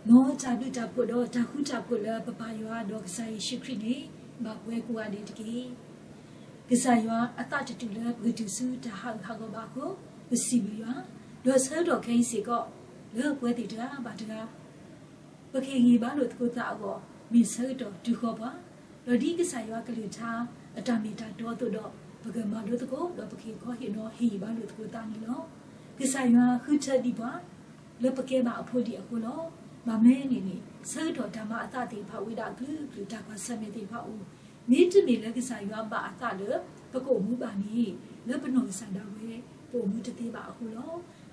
no tabu tapu do taku tapu le papayua do sai shikrini ba we kuwa de tiki kisayua atata tu le butusu ta ha go ba ko bisibiya do so do kai si ko le we ti da ba da ba ke ngi ba lo ko ta go mi so do du ko ba do di kisayua ka lu tha atamita do to do ba ga ma do to ko do ba ke ko hi no hi ba lo ko ta ni lo kisayua khu cha di ba le pa ke ba apho di ko lo ba me ni so do da ma ata ti pha wi da ku ta kwa sa me ti pha u mi ti mi le kisayua ba ata le ba ko mu ba ni le pa no sa da we po mu ti ba ko lo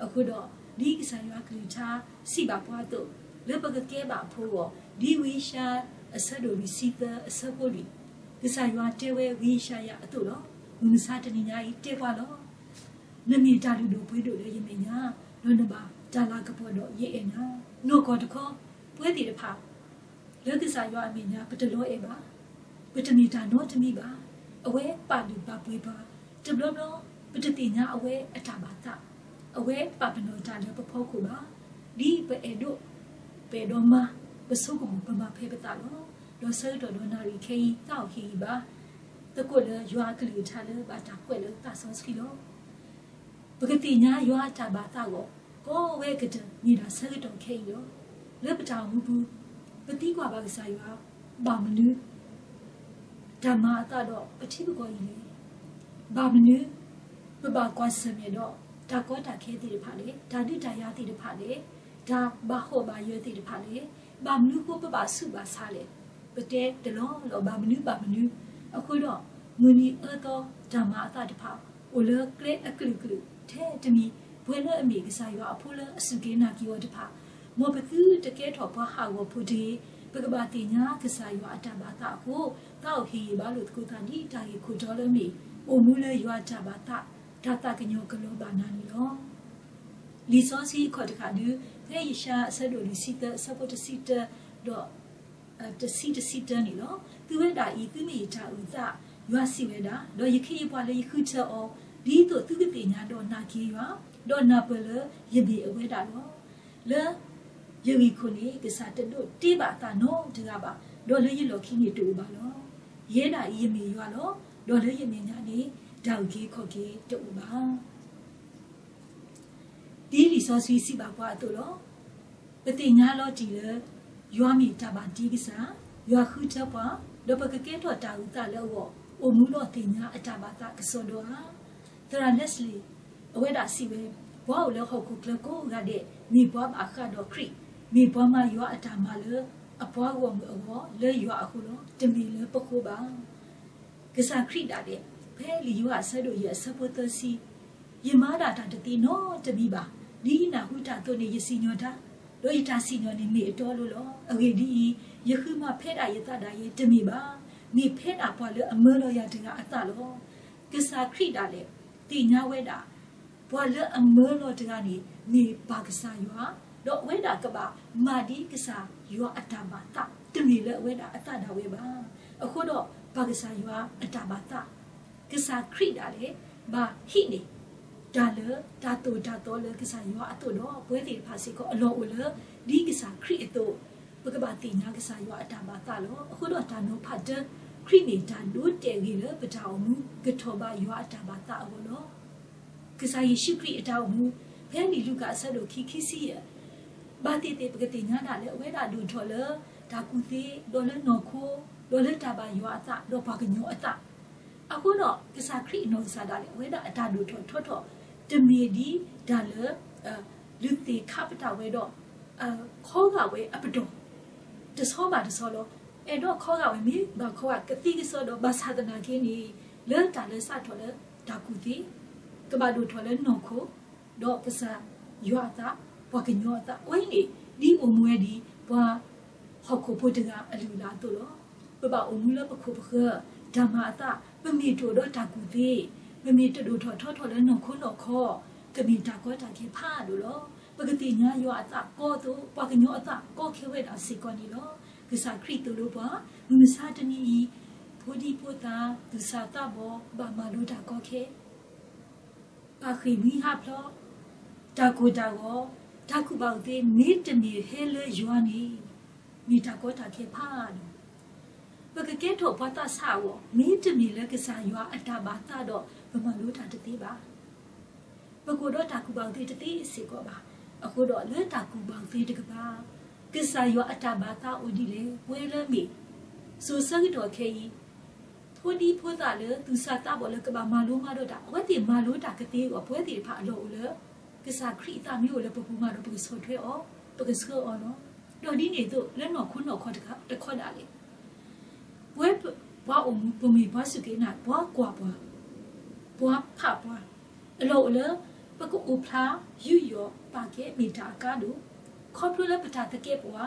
aku do di kisayua ku cha si ba pwa to le pa ke ba apho wo di wi sha asa do ri si ta asa ko ri kisayua te we wi sha ya to lo mu sa ta ni nya i te kwa lo na mi ta lu do pwe do le yin me nya no na ba ta la ka po do ye e na no ko to ko pwe ti de pha le kisayua a mi nya pa to lo e ba pa ta mi ta no ta mi ba awe pa du ba pwe ba te blo blo pa ta ti nya awe ata ba ta awe pa pa no ta le pa pho ko ba di pa e do pe do ma pa so ko pa ma phe pa ta lo do so do do na ri ke ta hi ba ta ko le yua ka lu ta le ba ta ko le ta so ski lo pa ka ti nya yua ta ba ta ko we ka ta ni da so do ke yo le pa ta mu bu pa ti kwa ba ka sa yua ba ma lu da ma ta do pa ti bu ko yi le ba ma lu pa ba kwa sa me do ta ko ta ke ti de pha le da ni da ya ti de pha le da ba ho ba ye ti de pha le ba ma lu ko pa ba su ba sa le pa te de lo ba ma luအခုတော့ငွေနီအတော့ဓမ္မအတာတဖာအိုလကလေအကလူကလူထဲတမီဘွေလအမီကစားရအဖိုးလအစုကေနာကီဝတဖာမောပကူတကဲထော်ဘဟာဝဖူဒီပကဘာတိညာကစားရအတဘာတာကိုတောက်ဟီဘာလို့ကုတာဒီတာရီခုတော်လမီအိုမူလေရအတဘာတာဒါတာကညောကလောဘာနာနီလောလီစောစီခေါ်တခါဒူဖဲရရှာဆဒိုလီစီတဆပ်ပေါ်တစီတတော့တစီတနီလောသူဝဲတာဤသူမိတာဥသာရွာစီဝဲတာတော့ယခိပွားလေယခုချောဒီတို့သူကတိညာတော့နာကြီးရွာတော့နာပလယဘီအဝဲတာလောလေယဝီခုနေကစားတတို့တေးပါတာနော်ဒီကပါတော့လေရလောခိနေတူပါလောရဲတာဤယမီရွာလောတော့လေယမီညာနေတောက်ကြီးခေါ်ကြီးတူပါဒီလီစောစီစီပါကွာတို့လောပတိညာလောကြည်လေရွာမီတပါဒီကစားရွာခုချက်ပါတော့ပကကဲတော့တာဥတာလောအိုမူလို့တင်ညာအတပါတာကစောတော့ဟာတရာလက်စလီအဝဲတာစီပဲဘောလောခုကုကလကိုကတဲ့မိဘအခါတော့ခရီမိဘမရွာအတမလေအပွားဝမအောလေရွာအခုလို့တမီလေပခုပါကစားခရီတာတဲ့ဖဲလီရွာဆဲတို့ရဲ့ဆပ်ပေါ်စီယမတာတာတတိနော်တမီပါဒီနာဟူတာတို့နေရစီညောတာတို့ဤတာစီညောနေမိတော်လို့လောအဝေဒီယခုမှဖဲတာရတတာရဲ့တမီပါမိဖဲတာပွားလေအမေလို့ရတဲ့အတလောကစားခရီတာလေတိညာဝဲတာပွားလေအမေလို့တကနေမိပါကစားရွာတော့ဝဲတာကပါမာဒီကစားရွာအတမတာတမီလေဝဲတာအတတာဝဲပါအခုတော့ပါကစားရွာအတမတာကစားခရီတာလေဘာဟိနေဒါလေဒါတော့လေကစားရွာအတူတော့ဘွဲတီဖာစီကိုအလောဦးလေဒီကစားခရီအတူပကဘာတိညာကစားရွာအတမတာလို့အခုတော့ဒါနိုဖတ်တဲ့ခရီနေတန်လို့တဲကြီးလေပတောင်မူကထောပါရွာအတမတာဘောလို့ကစားရရှိခရီအတောင်မူဖဲလီလူကအဆက်လို့ခိစီရဘာတိတေပကတိညာတာလေအဝဲတာဒူထော်လေဒါကူတိဒေါ်လနော်ခိုဒေါ်လတာပါရွာအတတော့ပါကညောအတအခုတော့ကစားခရီနော်စားတာလေအဝဲတာအတာဒူထော်တမီဒီဒါလေလူတိခပ်တာဝဲတော့ခေါ်ကဝဲအပတော်တဆောပါတဆောလို့အဲ့တော့ခေါ်ကဝဲမီဘာခေါ်ကတိကဆောတော့ဘာသာတနာခင်းနီလဲတာလဲစထော်လဲဒါကူတိကဘာဒူထော်လဲနော်ခိုတော့ကစားရွာတာဘွားကညောတာဝိနေဒီအမွဲဒီဘွာဟောက်ကိုဖို့တကအလူလာတို့လို့ပပအမူလပခုပခဓမ္မတာပမီတို့တော့တာကူတိပမီတို့ထော်လဲနော်ခိုနော်ခေါ်ကမီတာကောတာခေဖာတို့လို့ပကတိညာရွာတာကောတို့ဘွားကညောတာကောခေဝဲတာစီကောနီလို့ကစားခရီတူလို့ပါမမစာတနီဖိုဒီပိုတာဒူစာတာဘောဘာမလူတာကောခေပါခိမီဟာဖလောတာကိုတာကော ta ku ba de mi te mi he le yuan ni mi ta ko ta ke pha do ba ke tho pa ta sa wo mi te mi le ke sa yua ata ba ta do ba ma lo ta te ba ba ko do ta ku ba de te se ko ba a ko do le ta ku ba de te ba ke sa yua ata ba ta o di le we le mi so sa ki do ke yi thôi đi thôi ta lỡ từ xa ta bỏ lỡ cái bà mà luôn mà đâu đã vậy thì mà luôn đã cái tiền ở vậy thì phải lộ lỡ cái xa khi ta mới ở lỡ bố mà đâu bố soi thuê ó bố cái sơ ó nó rồi đi này tụ lên nó khó được khó đã liền với bố ông bố mình bố sự cái nào bố qua bố phá bố lộ lỡ bố có ốp lá yu bà cái mình trả cả đủ khó plus lỡ bố trả cái bố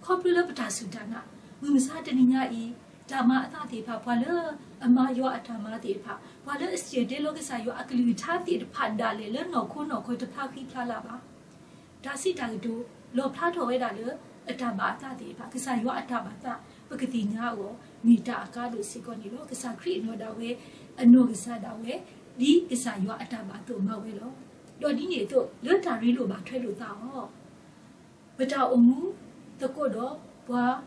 khó plus lỡ bố trả sự trả nè mình sao trên nhà ý ta mà ta thì phá lỡ mà yo ta mà thì phá lỡ sẽ để lo cái sao yo cái lưu tháp thì phá đà lỡ lỡ nó khó tập phá khi phá là ba ta sĩ ta cái đồ lo phá thôi đà lỡ ta mà ta thì phá cái sao yo ta mà ta bởi cái tiếng nhau của mình ta cả được sĩ con đi lo cái sao khi nó đào về nó cái sao đào về đi cái sao yo ta mà tụi mau về lo rồi đi nhảy tụi lỡ ta đi lo bà thuê đồ tao bây giờ ông muốn tao có đó qua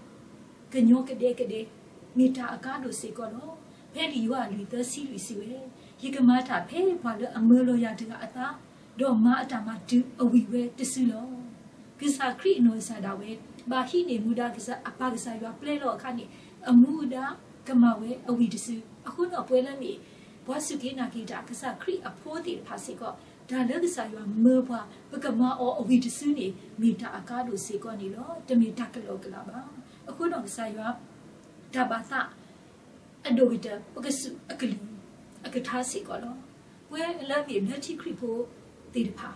cái nhau cái đề mi ta cả đồ sĩ con đó phê đi yo lì tơ sĩ về khi cái mà ta phê qua lỡ mơ lo ya được ta đó mà ta mà chữ ở về tự xử lo cái sao khi nó sao đào về bà khi này mua đa cái sao apa cái sao yo play lo khani mua đa cái mà về ở tự xử à khuôn ở quê là mi bữa sự kiện nào kia cái sao khi à phố thì phát sinh có đã lỡ cái sao yo mơ qua cái mà ở tự xử này mi ta cả đồ sĩ con này lo để mi ta cái lo cái là ba à khuôn ở cái sao yo ta bà ta anh đồ cái cái thà sĩ có lo quê là vì nó chỉ khi phố thì được phá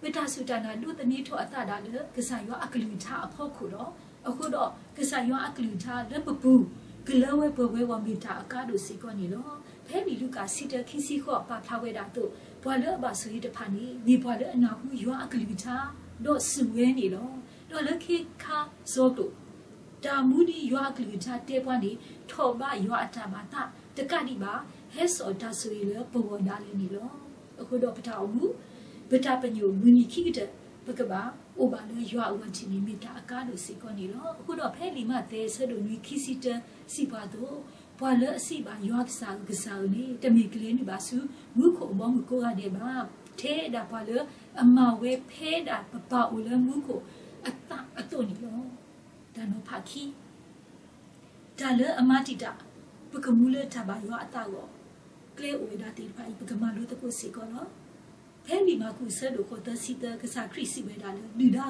bây giờ sự trạng là đôi tênนี้ทั่วตาได้เลยก็สายว่าอักลิชาพ่อขุดเอาขุดก็สายว่าอักลิชาแล้วปุ๊บก็เล่าไว้ปุ๊บไว้ว่ามีตาอากาศดูสิก่อนนี่เนาะแพ้มีลูกกาสิเดคิสิข้อปาพาเวดาตุพอเลิกบาสุริตพานี่มีพอเลิกนาหูว่าอักลิชาโดสุเวนี่เนาะโดเลิกคิดค่าโซตุตามูดีว่าอักลิชาเตปวานี่ทอบาว่าตาบาตาตะกะดิบาเฮสอตาสุริเลปวดาเลนี่เนาะเอาขุดปะตาอูเวทาเป็นอยู่มือนี่ขี้กิจปกบ้าโอบาเลยยัววันที่นี่มีตาอากาศดูสิก่อนนี่เนาะคุณดอกแพลีมาเตสดูนี่ขี้สิเตสิบาโตพอเลสิบายัวกษานี่แต่มีกลิ่นบาสูมือขมมือโกอาเดบ้าเทดาพอเลมาเวเพดาปะปาอุเลมือโกอัตตาอัตโตนี่เนาะดานอภาคีดาเลมาติดาปกมูเลทาบายัวอัตตาโกเกลโอเวดาติดไปปกมาลุตะโกสิก่อนเนาะแค่มีมาคุยเสด็จคนตัดสินใจก็สักคริสิเวดาเลยดูได้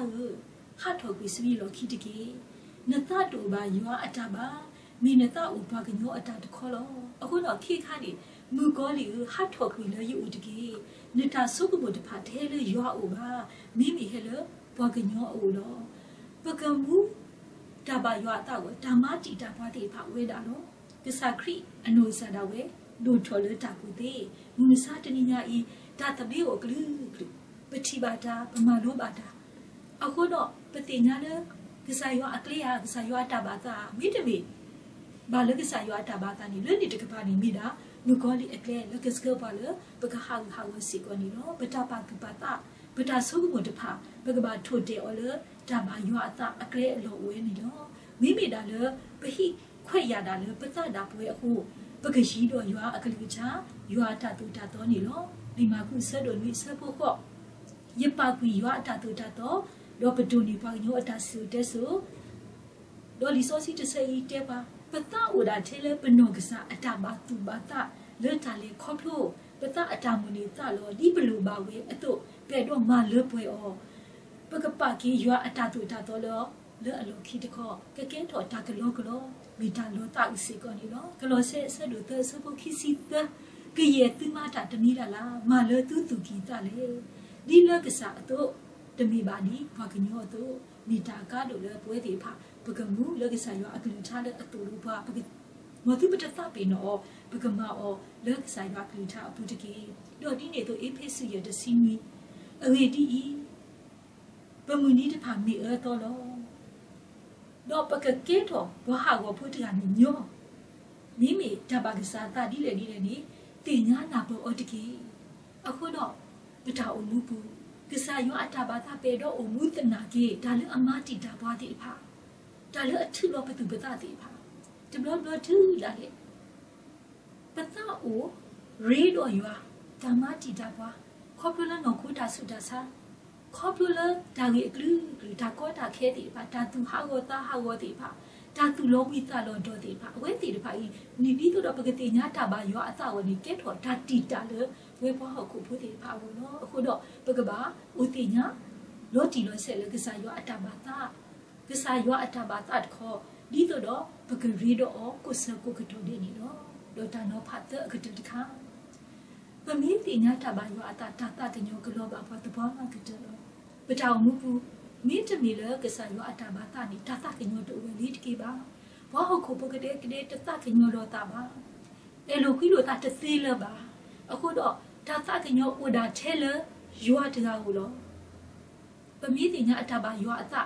ฮัททอกวิสุยหลอกคิดกี่เนต้าตัวบายัวอัตบามีเนต้าอุปการณ์อัตตะขอลเอาคนออกขี้ข้าดิมือกอลิฮัททอกวิเลยอยู่ตะกี้เนต้าสุกบดพัดเฮเลยยัวอุบามีเฮเลยปากณ์อุลปากมูตาบายัวตาวตามาติตาพาติพาเวดาโลก็สักคริอนุสาดาเวดูทอลตากุเตมุนซาตนิญาอีตาตะบีโอกลืปฏิบัติประมาณรู้บาตาเอาคนดอกปฏิญาเลก็สายว่าอักลียก็สายว่าตาบาตามิดมีบาลก็สายว่าตาบาตานี่เรื่องนี้ตะกปานี่มีดานุกอลีอักลีแล้วก็สกบาลปะกะหาสิกอนี่เนาะปะตาปากปาตาปะตาสุกหมดพาปะกะบาทุเตอเลตาบายัวตาอักลีโลเวนี่เนาะมีดาเลปะฮิခွက်ရတာလေပသက်တာပွဲအခုပကရှိတော့ရွာအကလူချာရွာတတူတတော်နေလို့ဒီမှာခုဆက်တော်နေဆက်ဖို့ခေါ့ရပါကွေရွာတတူတတော်တော့ပတူနေပါညိုအတဆူတက်ဆူတော့လီဆိုစီတဆေးတဲ့ပါပသဥဒါထဲလေပနောကစားအတဘာသူဘာတာလေတာလေခေါဖို့ပသအတမူနေတာလို့ဒီဘလူပါဝေအတော့ပဲတော့မလွတ်ပွဲဩပကပကီရွာအတတူတတော်လို့လေအလိုခိတခေါ့ကကဲတော်တာကလောမိတာလောတာဥစီကောနီလောကလောဆေဆဒုတဆပုခိစီတကရဲ့တိမတာတနီလာလာမာလတူတူကီတာလေဒီလကစားတော့တမီပါနီဘာကညောတော့မိတာကားလို့လေပွဲသေးဖပကမှုလကစားရောအကလူထားတဲ့အတူလူပါပကမတိပတသပေနောပကမောလကစားရောအကလူထားအပူတကေတော့ဒီနေတော့အေဖေးစုရတဲ့စီမီအဝေတီပမူနီတဖာမီတော့လောတော့ပကကဲတော့ဘာဟာကိုဖုတ်တကနေညောမိတဘာကစားတာဒီလေတင်ညာနာပေါ်အတကေအခုတော့ပတာအမှုပူက ကစားရွာတာဘာသာပေတော့အမှုတနာကြီးဒါလည်းအမတီတာပွားတိဖာဒါလည်းအထုလို့ဘသူပတာတိဖာတဘလဘသူလာလေပတာအိုရေတော့ရွာဓမ္မတီတာပွားခေါပလနော်ခုတာဆုတာစာခေါပလဒါကြီးအကလူဒါကောတာခဲတိဖာဒါသူဟာဝတာဟာဝတိဖာဒါသူလုံးဝိသလောတော့တိဖာအဝဲတိတဖာဤနီဒီတော့ပကတိညာတာဘာရွာအသဝနီကဲထော်ဒါတီတာလေဝဲပွားဟောက်ခုဖို့တိဖာဘူးနော်အခုတော့ပကဘာဥတိညာလောတီလောဆက်လေကစားရွာအတာဘာတာကစားရွာအတာဘာတာတခေါ်ဒီတော့ပကရီတော့ကိုစကိုကတော့ဒီနီနော်ဒေါတာနော်ဖတ်တဲ့ကတခါပမင်းတိညာတာဘာရွာအတာတာတာကညောကလောဘာဖတ်တဲ့ဘာမှကတလောပတောင်မှုဘူးမင်းတမီလေကစားရွာအတာဘာတာနီတာတာကညောတော့ဝဲလီတကေပါဘာဟုတ်ခုပကတဲ့ကတဲ့တတာကညောတော့တာပါအဲလိုကြီးလို့တာတသေးလပါအခုတော့တာတာကညောဥဒါထဲလေရွာတကားကိုလောပမီတင်ညာအတာဘာရွာအတာ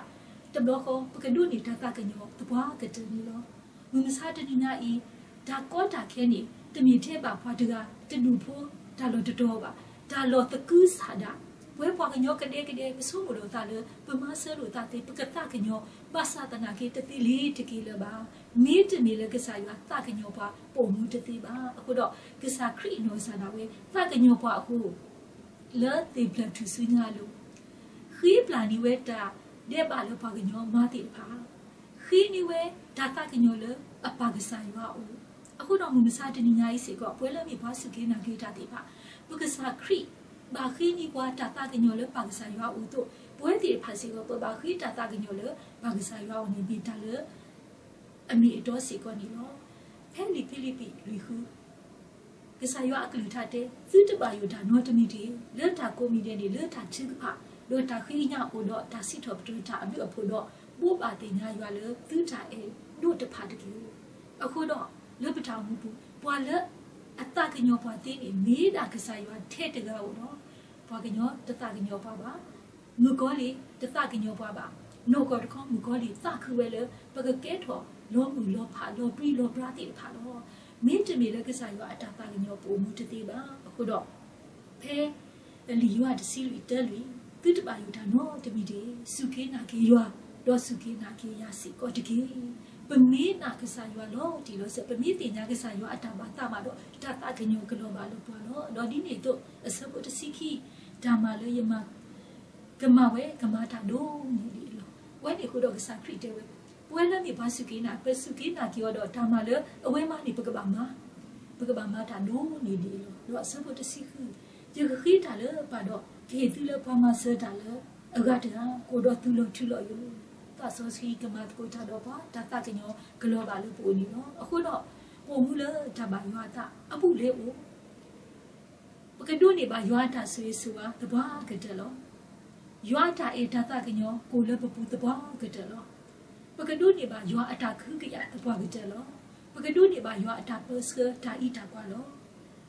တဘလကိုပကဒူနေတာတာကညောတပွားကတနီလောမမစားတနီနာဤဒါကောတာခဲနေတမီထဲပါဖွာတကားတလူဖိုးဒါလောတော်ပါဒါလောတကူးစာဒါဝဲပွားကညောကတဲ့မဆိုးမလို့တာလေပမဆဲလို့တာတဲ့ပကတာကညောပါစာတနာကေတတိလေးတကီလပါမင်းတမီလေကစားရွာတာကညောပါပုံမှုတတိပါအခုတော့ကစားခရီနိုဆာနာဝဲတာကညောပါအခုလဲတေပလတ်သူစညာလို့ခီးပလာနီဝဲတာတဲ့ပါလို့ပါကညောမာတိပါခီးနီဝဲဒါတာကညောလေအပါကစားရွာဦးအခုတော့မစားတနီညာကြီးစီကပွဲလဲမိပါစုကင်းနာကေတာတိပါပကစားခရီဘာခီနီကွာတာတာကညောလေပါကစားရွာဦးတို့ပွဲတီဖာစီကဘာခီတာတာကညောလေပါကစားရွာဦးနေပြီးတာလေအမီတော့စီကနီလောဖဲလီဖိလိပိလူခုကစားရွာအကလူထတဲ့သူတပါယူတာနော်တမီတီလက်တာကိုမီတဲ့နေလက်တာချစ်ဖာလောတာခီညာအိုတော့တာစီတော့ပတူတာအမီအဖို့တော့ပို့ပါတင်ညာရွာလေသူတာအဲတို့တဖာတကူအခုတော့လက်ပထောင်မှုပွာလက်အတကညောပွားတင်းနေမေးတာကစားရွာထဲတကားတော့ပွာကညောတတကညောပွားပါငူကောလီတတကညောပွားပါနိုကောတခေါငူကောလီသခူဝဲလေပကကဲထော်လောမှုလောဖာလောပရီလောပရာတိဖာလောမင်းတမီလည်းကစားရွာအတတကညောပုံမှုတတိပါအခုတော့ဖဲလီရွာတစီလီတဲလီသူတပါယူတာနော်တမီဒီစုခေးနာခေးရွာတော့စုခေးနာခေးရစီကောတကေပမေးနာကစားရွာလောဒီလိုစပမေးတင်ညာကစားရွာအတာဘာတာမတော့တတကညောကလောပါလို့ပေါ့နော်တော့ဒီနေ့တော့အစပုတစီခီဒါမလေယမကမဝဲကမတာဒိုနေလီလောဝဲနေခုတော့ကစားခရီတဲဝဲပွဲလည်းနေပါစုကေးနာပစုကေးနာကြောတော့ဒါမလေအဝဲမနေပကဘာမတာဒိုနေလီလောတော့အစပုတစီခီဒီခီတာလေပါတော့ဒီသူလေပါမဆတာလေအဂတ်တာကိုတော့သူလို့ထူလို့ယူတာဆိုစီကမတ်ကိုတာတော့ပါတာတာကညောဂလောပါလို့ပို့နေနော်အခုတော့ပုံမှုလေတဘာရွာတာအပုလေဦးပကဒုနေပါရွာတာဆွေးစွာတဘာကတဲ့လောရွာတာအေတာတာကညောကိုလေပပူတဘာကတဲ့လောပကဒုနေပါရွာအတာခုကရတဘာကတဲ့လောပကဒုနေပါရွာအတာပစကတာဤတာကွာလော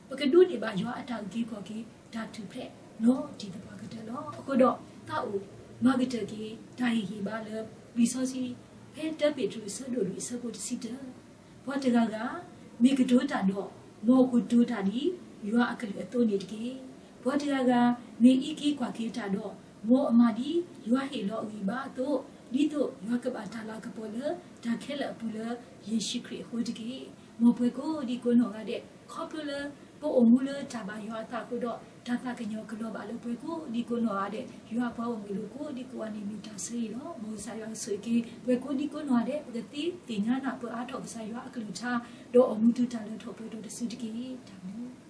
ပကဒုနေပါရွာအတာကြီးခေါ်ကြီးဒါတူဖက်နော်ဒီတဘာကတဲ့လောအခုတော့တာဦးမာဂတကြီးဒိုင်ကြီးပါလေresource ဖဲတက်ပီထူဆဒိုရီစပုတ်စီတဘာတကကမိကဒိုတာတော့မောကူဒိုတာဒီရွာအကလေးအတိုးနေတကြီးဘာတကကမေအီကီကွာကေတာတော့မောအမဒီရွာဟေလောအီဘာတော့ဒီတော့ရွာကဘာတာလာကပေါ်လေဒါခဲလပူလေယေရှိခရစ်ဟိုတကြီးမောပွဲကိုဒီကိုနော်ကတဲ့ခေါပလပိုအမှုလေတာဘာရွာတာကိုတော့ဒါတာကညောကလောပါလို့ပွဲကိုဒီကိုနော်ရတဲ့ရွာဘောင်းမီလို့ကိုဒီကိုအနေမီတာဆေးနော်မောစာရွာဆွေကြီးပွဲကိုဒီကိုနော်တဲ့ပကတိတင်ညာနာပအားတော့စာရွာအကလူချာတော့အမှုတူတာလို့ထုတ်ပွဲတော့တစုတကြီးဒါမျိုး